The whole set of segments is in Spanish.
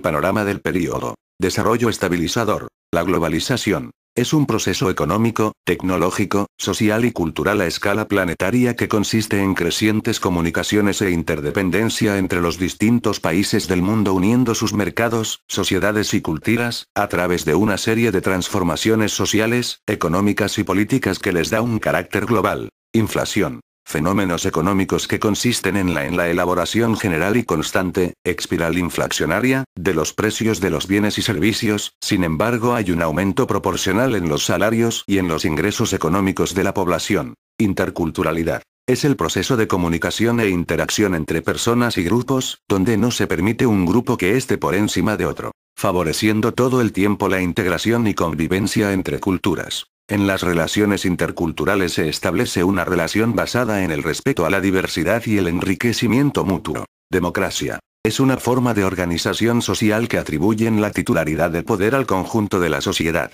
Panorama del periodo. Desarrollo estabilizador. La globalización es un proceso económico, tecnológico, social y cultural a escala planetaria que consiste en crecientes comunicaciones e interdependencia entre los distintos países del mundo uniendo sus mercados, sociedades y culturas, a través de una serie de transformaciones sociales, económicas y políticas que les da un carácter global. Inflación. Fenómenos económicos que consisten en la elaboración general y constante, espiral inflacionaria, de los precios de los bienes y servicios, sin embargo hay un aumento proporcional en los salarios y en los ingresos económicos de la población. Interculturalidad. Es el proceso de comunicación e interacción entre personas y grupos, donde no se permite un grupo que esté por encima de otro, favoreciendo todo el tiempo la integración y convivencia entre culturas. En las relaciones interculturales se establece una relación basada en el respeto a la diversidad y el enriquecimiento mutuo. Democracia. Es una forma de organización social que atribuyen la titularidad del poder al conjunto de la sociedad.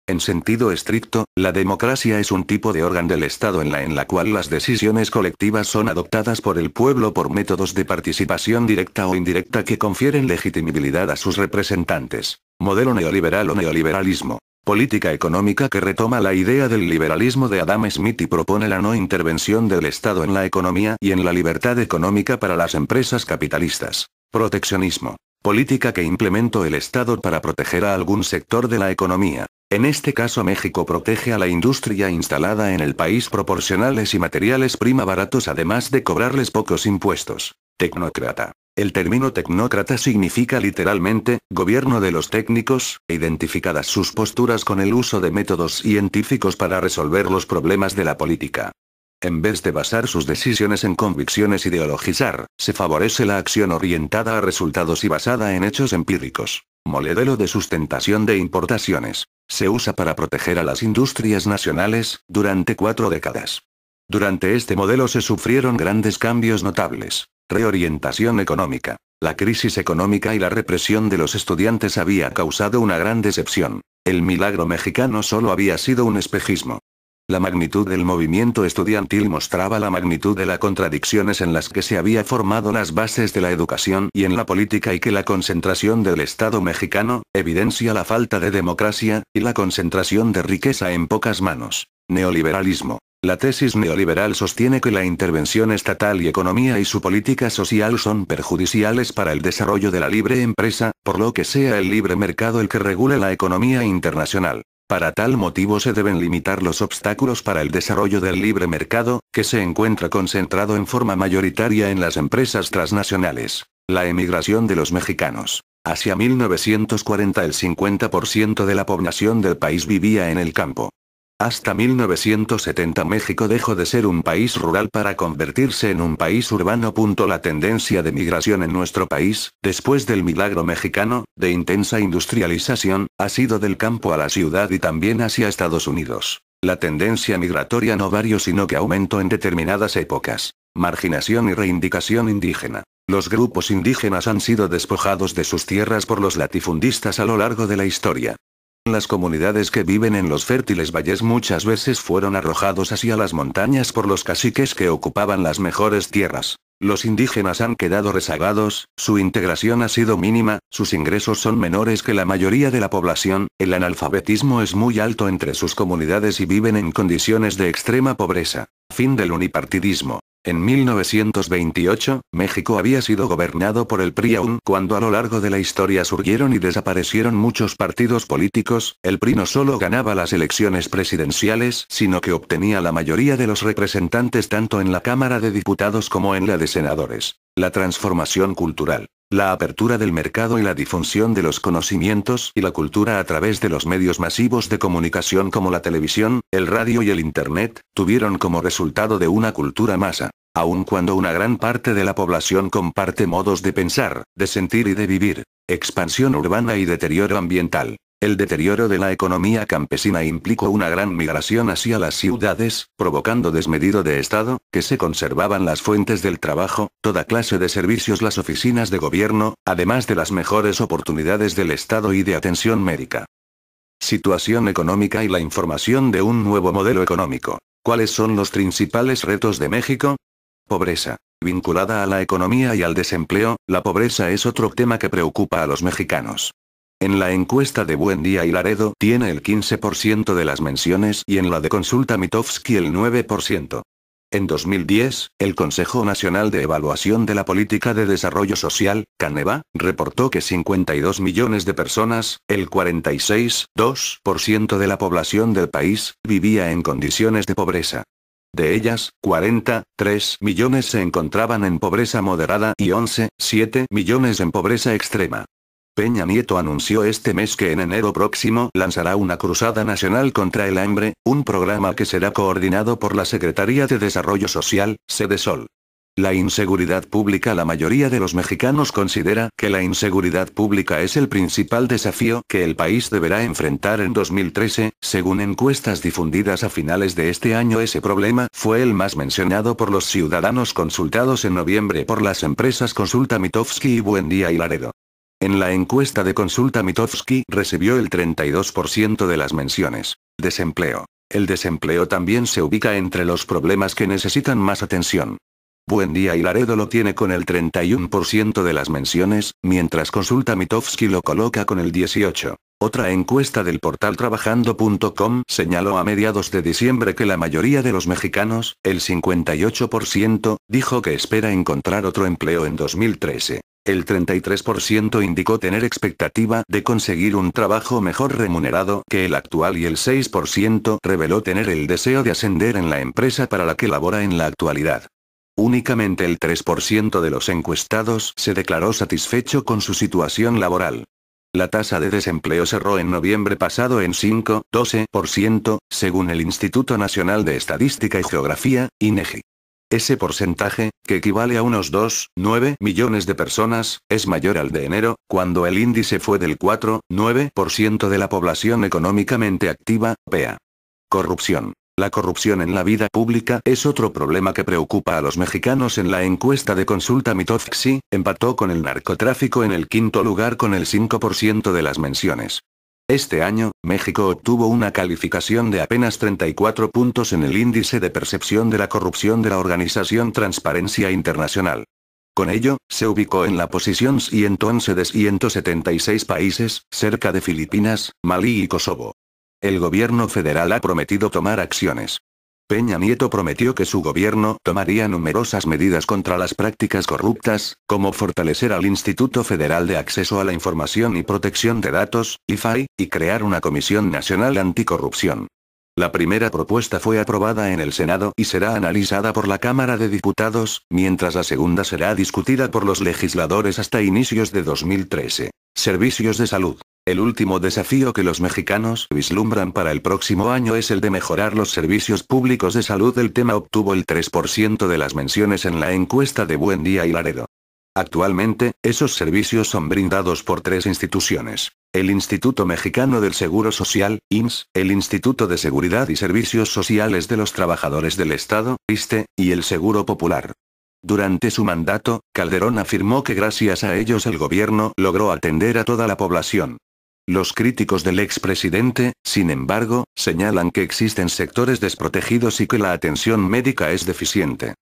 En sentido estricto, la democracia es un tipo de órgano del Estado en la cual las decisiones colectivas son adoptadas por el pueblo por métodos de participación directa o indirecta que confieren legitimidad a sus representantes. Modelo neoliberal o neoliberalismo. Política económica que retoma la idea del liberalismo de Adam Smith y propone la no intervención del Estado en la economía y en la libertad económica para las empresas capitalistas. Proteccionismo. Política que implementó el Estado para proteger a algún sector de la economía. En este caso México protege a la industria instalada en el país proporcionales y materiales prima baratos además de cobrarles pocos impuestos. Tecnócrata. El término tecnócrata significa literalmente, gobierno de los técnicos, identificadas sus posturas con el uso de métodos científicos para resolver los problemas de la política. En vez de basar sus decisiones en convicciones ideologizar, se favorece la acción orientada a resultados y basada en hechos empíricos. Modelo de sustentación de importaciones. Se usa para proteger a las industrias nacionales, durante 4 décadas. Durante este modelo se sufrieron grandes cambios notables. Reorientación económica. La crisis económica y la represión de los estudiantes había causado una gran decepción. El milagro mexicano solo había sido un espejismo. La magnitud del movimiento estudiantil mostraba la magnitud de las contradicciones en las que se había formado las bases de la educación y en la política y que la concentración del Estado mexicano, evidencia la falta de democracia, y la concentración de riqueza en pocas manos. Neoliberalismo. La tesis neoliberal sostiene que la intervención estatal y economía y su política social son perjudiciales para el desarrollo de la libre empresa, por lo que sea el libre mercado el que regule la economía internacional. Para tal motivo se deben limitar los obstáculos para el desarrollo del libre mercado, que se encuentra concentrado en forma mayoritaria en las empresas transnacionales. La emigración de los mexicanos. Hacia 1940 el 50% de la población del país vivía en el campo. Hasta 1970 México dejó de ser un país rural para convertirse en un país urbano. La tendencia de migración en nuestro país, después del milagro mexicano, de intensa industrialización, ha sido del campo a la ciudad y también hacia Estados Unidos. La tendencia migratoria no varió sino que aumentó en determinadas épocas. Marginación y reivindicación indígena. Los grupos indígenas han sido despojados de sus tierras por los latifundistas a lo largo de la historia. Las comunidades que viven en los fértiles valles muchas veces fueron arrojados hacia las montañas por los caciques que ocupaban las mejores tierras. Los indígenas han quedado rezagados, su integración ha sido mínima, sus ingresos son menores que la mayoría de la población, el analfabetismo es muy alto entre sus comunidades y viven en condiciones de extrema pobreza. Fin del unipartidismo. En 1928, México había sido gobernado por el PRI aun cuando a lo largo de la historia surgieron y desaparecieron muchos partidos políticos, el PRI no solo ganaba las elecciones presidenciales, sino que obtenía la mayoría de los representantes tanto en la Cámara de Diputados como en la de Senadores. La transformación cultural. La apertura del mercado y la difusión de los conocimientos y la cultura a través de los medios masivos de comunicación como la televisión, el radio y el Internet, tuvieron como resultado de una cultura masa. Aun cuando una gran parte de la población comparte modos de pensar, de sentir y de vivir. Expansión urbana y deterioro ambiental. El deterioro de la economía campesina implicó una gran migración hacia las ciudades, provocando desmedido de Estado, que se conservaban las fuentes del trabajo, toda clase de servicios, las oficinas de gobierno, además de las mejores oportunidades del Estado y de atención médica. Situación económica y la información de un nuevo modelo económico. ¿Cuáles son los principales retos de México? Pobreza. Vinculada a la economía y al desempleo, la pobreza es otro tema que preocupa a los mexicanos. En la encuesta de Buendía y Laredo tiene el 15% de las menciones y en la de Consulta Mitofsky el 9%. En 2010, el Consejo Nacional de Evaluación de la Política de Desarrollo Social, Caneva, reportó que 52 millones de personas, el 46,2% de la población del país, vivía en condiciones de pobreza. De ellas, 43 millones se encontraban en pobreza moderada y 11,7 millones en pobreza extrema. Peña Nieto anunció este mes que en enero próximo lanzará una cruzada nacional contra el hambre, un programa que será coordinado por la Secretaría de Desarrollo Social, Sedesol. La inseguridad pública. La mayoría de los mexicanos considera que la inseguridad pública es el principal desafío que el país deberá enfrentar en 2013, según encuestas difundidas a finales de este año. Ese problema fue el más mencionado por los ciudadanos consultados en noviembre por las empresas Consulta Mitofsky y Buendía y Laredo. En la encuesta de Consulta Mitofsky recibió el 32% de las menciones. Desempleo. El desempleo también se ubica entre los problemas que necesitan más atención. Buendía y Laredo lo tiene con el 31% de las menciones, mientras Consulta Mitofsky lo coloca con el 18%. Otra encuesta del portal trabajando.com señaló a mediados de diciembre que la mayoría de los mexicanos, el 58%, dijo que espera encontrar otro empleo en 2013. El 33% indicó tener expectativa de conseguir un trabajo mejor remunerado que el actual y el 6% reveló tener el deseo de ascender en la empresa para la que labora en la actualidad. Únicamente el 3% de los encuestados se declaró satisfecho con su situación laboral. La tasa de desempleo cerró en noviembre pasado en 5,12%, según el Instituto Nacional de Estadística y Geografía, INEGI. Ese porcentaje, que equivale a unos 2,9 millones de personas, es mayor al de enero, cuando el índice fue del 4,9% de la población económicamente activa, PEA. Corrupción. La corrupción en la vida pública es otro problema que preocupa a los mexicanos. En la encuesta de Consulta Mitofsky, empató con el narcotráfico en el quinto lugar con el 5% de las menciones. Este año, México obtuvo una calificación de apenas 34 puntos en el índice de percepción de la corrupción de la organización Transparencia Internacional. Con ello, se ubicó en la posición 111 de 176 países, cerca de Filipinas, Malí y Kosovo. El gobierno federal ha prometido tomar acciones. Peña Nieto prometió que su gobierno tomaría numerosas medidas contra las prácticas corruptas, como fortalecer al Instituto Federal de Acceso a la Información y Protección de Datos, IFAI, y crear una Comisión Nacional Anticorrupción. La primera propuesta fue aprobada en el Senado y será analizada por la Cámara de Diputados, mientras la segunda será discutida por los legisladores hasta inicios de 2013. Servicios de salud. El último desafío que los mexicanos vislumbran para el próximo año es el de mejorar los servicios públicos de salud. El tema obtuvo el 3% de las menciones en la encuesta de Buendía y Laredo. Actualmente, esos servicios son brindados por tres instituciones: el Instituto Mexicano del Seguro Social, IMSS, el Instituto de Seguridad y Servicios Sociales de los Trabajadores del Estado, ISSSTE, y el Seguro Popular. Durante su mandato, Calderón afirmó que gracias a ellos el gobierno logró atender a toda la población. Los críticos del expresidente, sin embargo, señalan que existen sectores desprotegidos y que la atención médica es deficiente.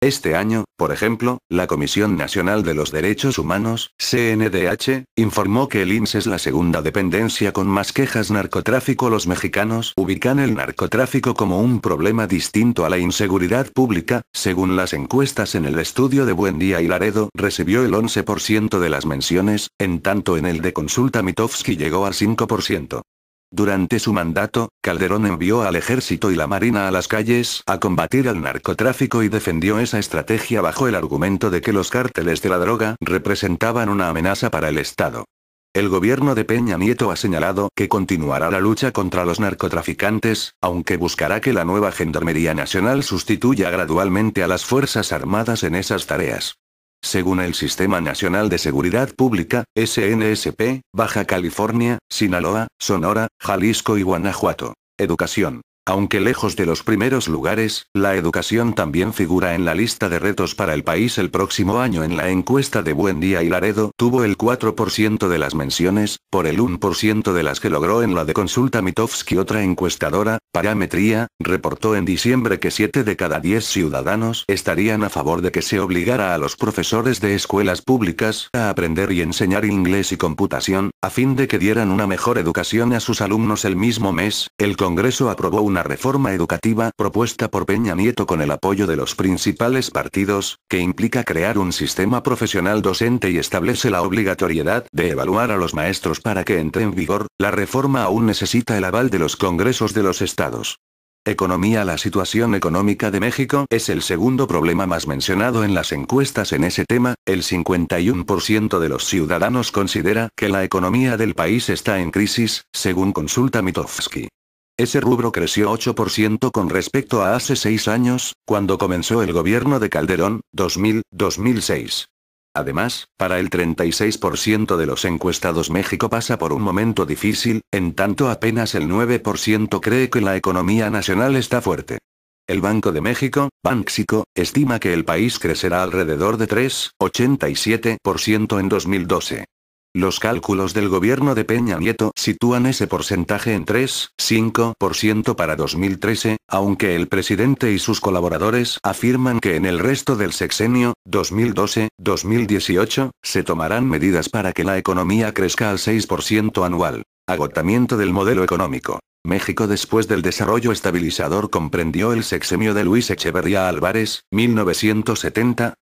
Este año, por ejemplo, la Comisión Nacional de los Derechos Humanos, CNDH, informó que el IMSS es la segunda dependencia con más quejas narcotráfico. Los mexicanos ubican el narcotráfico como un problema distinto a la inseguridad pública. Según las encuestas en el estudio de Buendía y Laredo, recibió el 11% de las menciones, en tanto en el de Consulta Mitofsky llegó al 5%. Durante su mandato, Calderón envió al ejército y la marina a las calles a combatir al narcotráfico y defendió esa estrategia bajo el argumento de que los cárteles de la droga representaban una amenaza para el Estado. El gobierno de Peña Nieto ha señalado que continuará la lucha contra los narcotraficantes, aunque buscará que la nueva Gendarmería Nacional sustituya gradualmente a las Fuerzas Armadas en esas tareas. Según el Sistema Nacional de Seguridad Pública, SNSP, Baja California, Sinaloa, Sonora, Jalisco y Guanajuato. Educación. Aunque lejos de los primeros lugares, la educación también figura en la lista de retos para el país el próximo año. En la encuesta de Buendía y Laredo tuvo el 4% de las menciones, por el 1% de las que logró en la de Consulta Mitofsky. Otra encuestadora, Parametría, reportó en diciembre que 7 de cada 10 ciudadanos estarían a favor de que se obligara a los profesores de escuelas públicas a aprender y enseñar inglés y computación, a fin de que dieran una mejor educación a sus alumnos. El mismo mes, el Congreso aprobó una reforma educativa propuesta por Peña Nieto con el apoyo de los principales partidos, que implica crear un sistema profesional docente y establece la obligatoriedad de evaluar a los maestros para que entre en vigor. La reforma aún necesita el aval de los congresos de los estados. Economía. La situación económica de México es el segundo problema más mencionado en las encuestas. En ese tema, el 51% de los ciudadanos considera que la economía del país está en crisis, según Consulta Mitofsky. Ese rubro creció 8% con respecto a hace 6 años, cuando comenzó el gobierno de Calderón, 2006. Además, para el 36% de los encuestados México pasa por un momento difícil, en tanto apenas el 9% cree que la economía nacional está fuerte. El Banco de México, Banxico, estima que el país crecerá alrededor de 3,87% en 2012. Los cálculos del gobierno de Peña Nieto sitúan ese porcentaje en 3,5% para 2013, aunque el presidente y sus colaboradores afirman que en el resto del sexenio, 2012-2018, se tomarán medidas para que la economía crezca al 6% anual. Agotamiento del modelo económico. México después del desarrollo estabilizador comprendió el sexenio de Luis Echeverría Álvarez, 1970,